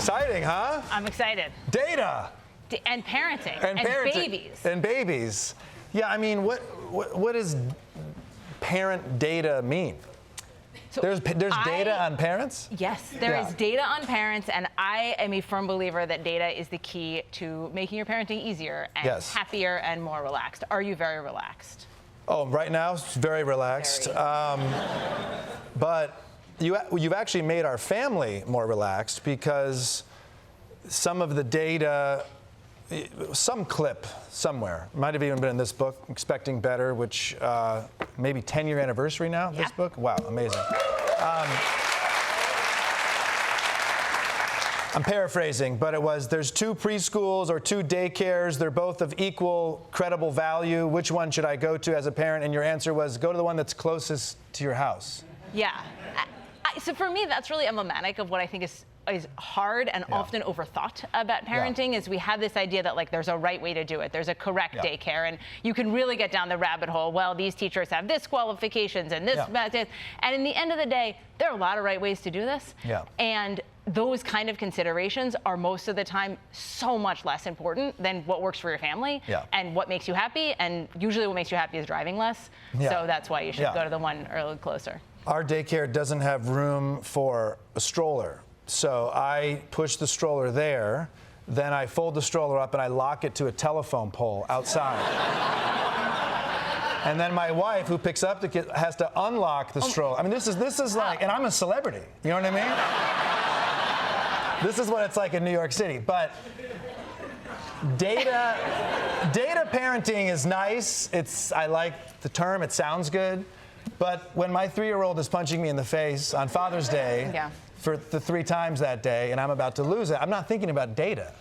Exciting, huh? I'm excited. Data. And parenting. And parenting. Babies. And babies. Yeah, I mean, what does parent data mean? So there's data on parents? Yes, there is data on parents, and I am a firm believer that data is the key to making your parenting easier and happier and more relaxed. Are you very relaxed? Oh, right now, it's very relaxed. But you've actually made our family more relaxed because some of the data, some clip somewhere, might have even been in this book, Expecting Better, which maybe 10-year anniversary now, this book? Wow, amazing. I'm paraphrasing, but it was, there's 2 preschools or 2 daycares. They're both of equal credible value. Which one should I go to as a parent? And your answer was, go to the one that's closest to your house. Yeah. So for me, that's really emblematic of what I think is hard and often overthought about parenting is we have this idea that like there's a right way to do it. There's a correct daycare, and you can really get down the rabbit hole. Well, these teachers have this qualifications and this, and in the end of the day, there are a lot of right ways to do this. And those kind of considerations are most of the time so much less important than what works for your family and what makes you happy. And usually what makes you happy is driving less. So that's why you should go to the one a little closer. Our daycare doesn't have room for a stroller. So I push the stroller there, then I fold the stroller up and I lock it to a telephone pole outside. And then my wife, who picks up the kid, has to unlock the stroller. I mean, this is like, and I'm a celebrity, you know what I mean? This is what it's like in New York City. But data parenting is nice. I like the term, it sounds good. But when my 3-year-old is punching me in the face on Father's Day, for the 3 times that day, and I'm about to lose it, I'm not thinking about data.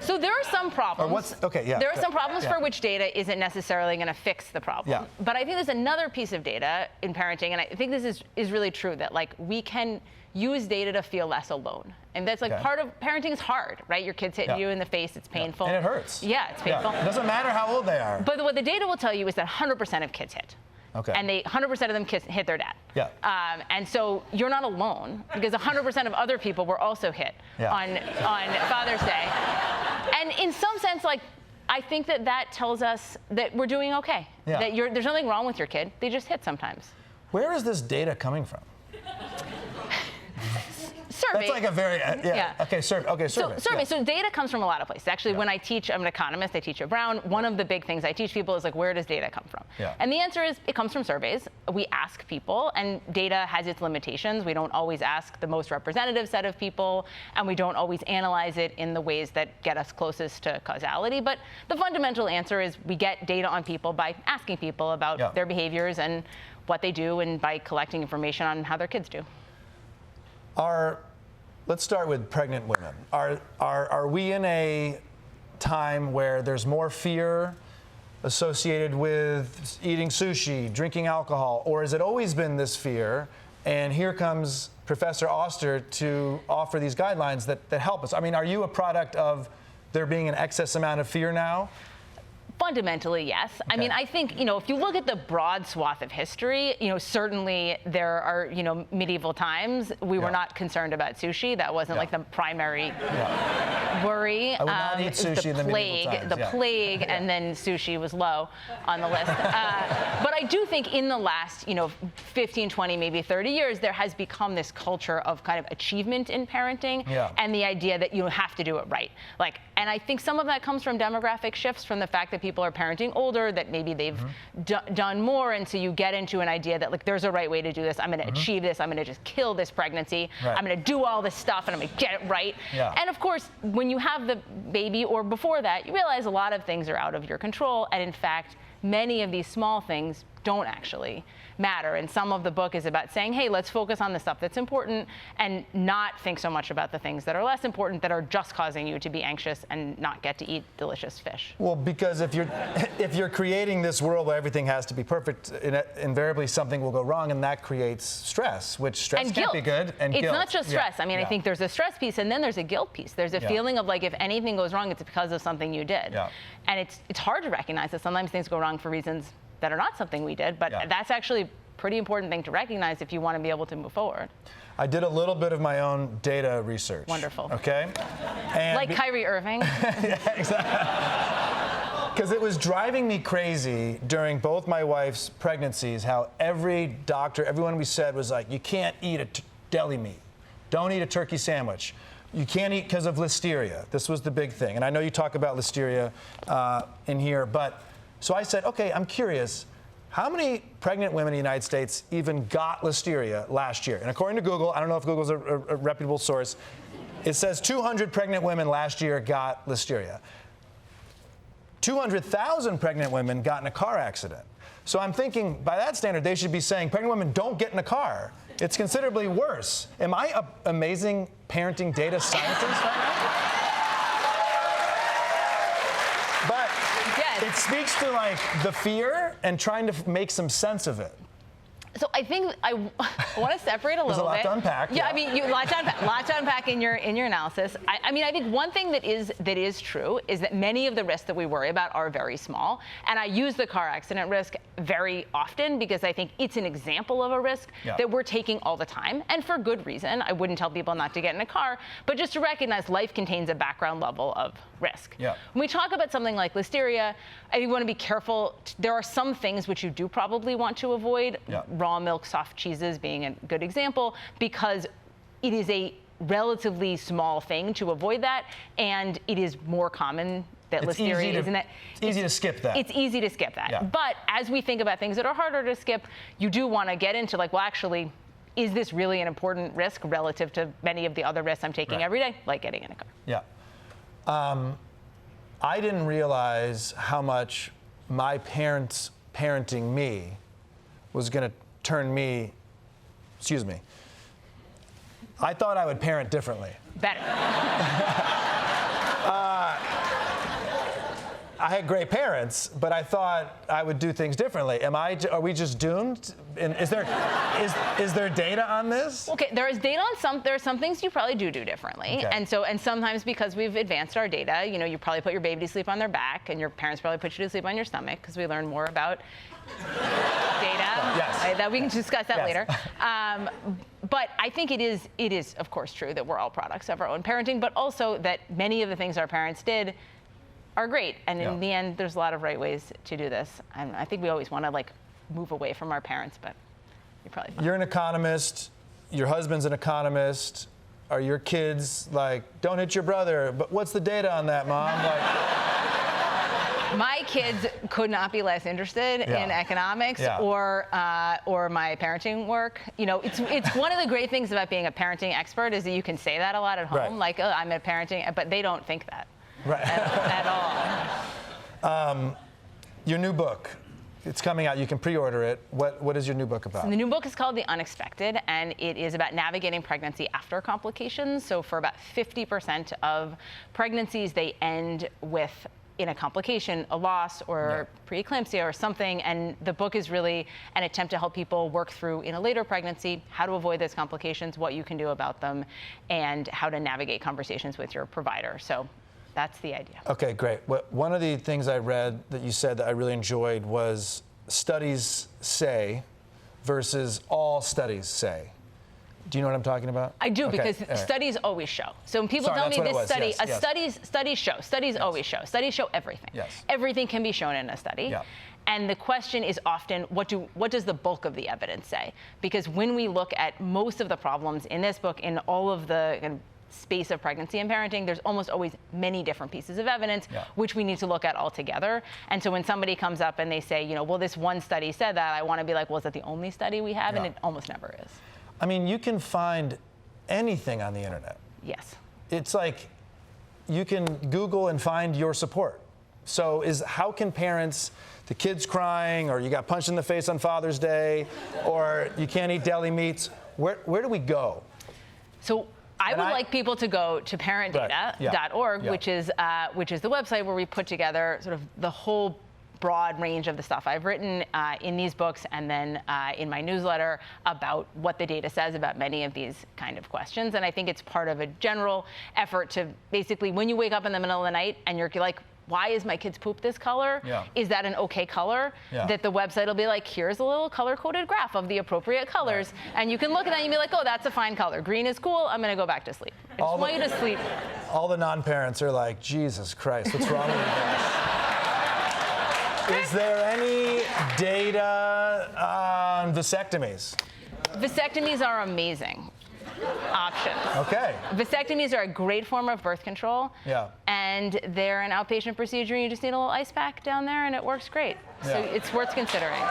So there are some problems. There are some problems for which data isn't necessarily going to fix the problem. But I think there's another piece of data in parenting, and I think this is really true, that like we can use data to feel less alone. And that's like part of parenting is hard, right? Your kid's hitting you in the face, it's painful. And it hurts. Yeah, it's painful. It doesn't matter how old they are. But what the data will tell you is that 100% of kids hit. And 100% of them hit their dad. And so you're not alone, because 100% of other people were also hit on Father's Day. And in some sense, like, I think that tells us that we're doing okay. That there's nothing wrong with your kid. They just hit sometimes. Where is this data coming from? Survey. That's like a very, survey. Survey. So data comes from a lot of places. Actually, when I teach, I'm an economist, I teach at Brown. One of the big things I teach people is like, where does data come from? And the answer is, it comes from surveys. We ask people, and data has its limitations. We don't always ask the most representative set of people, and we don't always analyze it in the ways that get us closest to causality. But the fundamental answer is we get data on people by asking people about their behaviors and what they do, and by collecting information on how their kids do. Let's start with pregnant women. Are we in a time where there's more fear associated with eating sushi, drinking alcohol, or has it always been this fear? And here comes Professor Oster to offer these guidelines that help us. I mean, are you a product of there being an excess amount of fear now? Fundamentally, yes. I mean, I think, if you look at the broad swath of history, certainly there are, medieval times, we were not concerned about sushi. That wasn't like the primary worry. I would not eat sushi in the medieval times. The plague, and then sushi was low on the list. But I do think in the last, 15, 20, maybe 30 years, there has become this culture of kind of achievement in parenting and the idea that you have to do it right. And I think some of that comes from demographic shifts, from the fact that people are parenting older, that maybe they've done more, and so you get into an idea that there's a right way to do this. I'm going to achieve this. I'm going to just kill this pregnancy. I'm going to do all this stuff, and I'm going to get it right. And of course, when you have the baby or before that, you realize a lot of things are out of your control, and in fact, many of these small things don't actually matter. And some of the book is about saying, hey, let's focus on the stuff that's important and not think so much about the things that are less important, that are just causing you to be anxious and not get to eat delicious fish. Well, because if you're creating this world where everything has to be perfect, invariably something will go wrong, and that creates stress, which stress can't be good. And it's guilt. Not just stress. I mean, I think there's a stress piece, and then there's a guilt piece. There's a feeling of if anything goes wrong, it's because of something you did. And it's hard to recognize that sometimes things go wrong for reasons that are not something we did, but that's actually pretty important thing to recognize if you want to be able to move forward. I did a little bit of my own data research. Wonderful. Okay? And like Kyrie Irving. Yeah, exactly. Because it was driving me crazy during both my wife's pregnancies how every doctor, everyone we said was like, you can't eat a deli meat. Don't eat a turkey sandwich. You can't eat because of listeria. This was the big thing. And I know you talk about listeria in here, but so I said, okay, I'm curious, how many pregnant women in the United States even got listeria last year? And according to Google, I don't know if Google's a reputable source, it says 200 pregnant women last year got listeria. 200,000 pregnant women got in a car accident. So I'm thinking, by that standard, they should be saying pregnant women don't get in a car. It's considerably worse. Am I an amazing parenting data scientist right now? But yes. It speaks to like the fear and trying to make some sense of it. So I think I want to separate a little bit. There's a lot to unpack. Yeah, I mean, a lot to unpack in your analysis. I mean, I think one thing that is true is that many of the risks that we worry about are very small. And I use the car accident risk very often because I think it's an example of a risk that we're taking all the time, and for good reason. I wouldn't tell people not to get in a car, but just to recognize life contains a background level of risk. Yeah. When we talk about something like listeria, I think we want to be careful. There are some things which you do probably want to avoid. Yeah. Raw milk, soft cheeses being a good example, because it is a relatively small thing to avoid that, and it is more common that listeria isn't it. It's easy to skip that. It's easy to skip that. Yeah. But as we think about things that are harder to skip, you do want to get into like, well, actually, is this really an important risk relative to many of the other risks I'm taking every day, like getting in a car? Yeah. I didn't realize how much my parents parenting me was going to turn me, excuse me. I thought I would parent differently. Better. I had great parents, but I thought I would do things differently. Are we just doomed? And is there data on this? Okay, there is data on there are some things you probably do differently. Okay. And sometimes because we've advanced our data, you probably put your baby to sleep on their back, and your parents probably put you to sleep on your stomach, because we learn more about data. Yes. That we can discuss that later. But I think it is of course true that we're all products of our own parenting, but also that many of the things our parents did are great. And in the end, there's a lot of right ways to do this. And I think we always want to like move away from our parents, but you're probably fine. You're an economist. Your husband's an economist. Are your kids like, don't hit your brother? But what's the data on that, Mom? My kids could not be less interested in economics or my parenting work. It's one of the great things about being a parenting expert is that you can say that a lot at home, like, oh, I'm a parenting, but they don't think that at all. Your new book, it's coming out. You can pre-order it. What is your new book about? So the new book is called The Unexpected, and it is about navigating pregnancy after complications. So for about 50% of pregnancies, they end with in a complication, a loss or preeclampsia or something, and the book is really an attempt to help people work through in a later pregnancy how to avoid those complications, what you can do about them, and how to navigate conversations with your provider. So that's the idea. Okay, great. One of the things I read that you said that I really enjoyed was studies say versus all studies say. Do you know what I'm talking about? I do, because studies always show. So when people tell me this study, studies show. Studies always show. Studies show everything. Yes. Everything can be shown in a study. Yeah. And the question is often, what does the bulk of the evidence say? Because when we look at most of the problems in this book, in all of the space of pregnancy and parenting, there's almost always many different pieces of evidence, which we need to look at all together. And so when somebody comes up and they say, well, this one study said that, I want to be like, well, is that the only study we have? And it almost never is. I mean, you can find anything on the internet. Yes. It's like you can Google and find your support. So how can parents, the kid's crying, or you got punched in the face on Father's Day, or you can't eat deli meats, where do we go? So I would like people to go to parentdata.org, which is the website where we put together sort of the whole broad range of the stuff I've written in these books and then in my newsletter about what the data says about many of these kind of questions. And I think it's part of a general effort to basically, when you wake up in the middle of the night and you're like, why is my kid's poop this color? Yeah. Is that an okay color? Yeah. That the website will be like, here's a little color-coded graph of the appropriate colors. Right. And you can look at that and you be like, oh, that's a fine color. Green is cool, I'm gonna go back to sleep. I just want you to sleep. All the non-parents are like, Jesus Christ, what's wrong with you guys? Is there any data on vasectomies? Vasectomies are amazing options. Okay. Vasectomies are a great form of birth control. Yeah. And they're an outpatient procedure. You just need a little ice pack down there, and it works great. So Yeah. it's worth considering.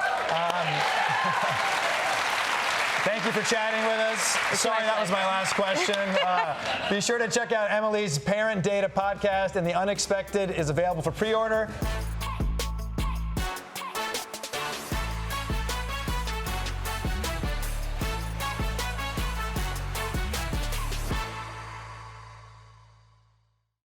Thank you for chatting with us. Sorry, that was my last question. Be sure to check out Emily's Parent Data podcast, and The Unexpected is available for pre-order.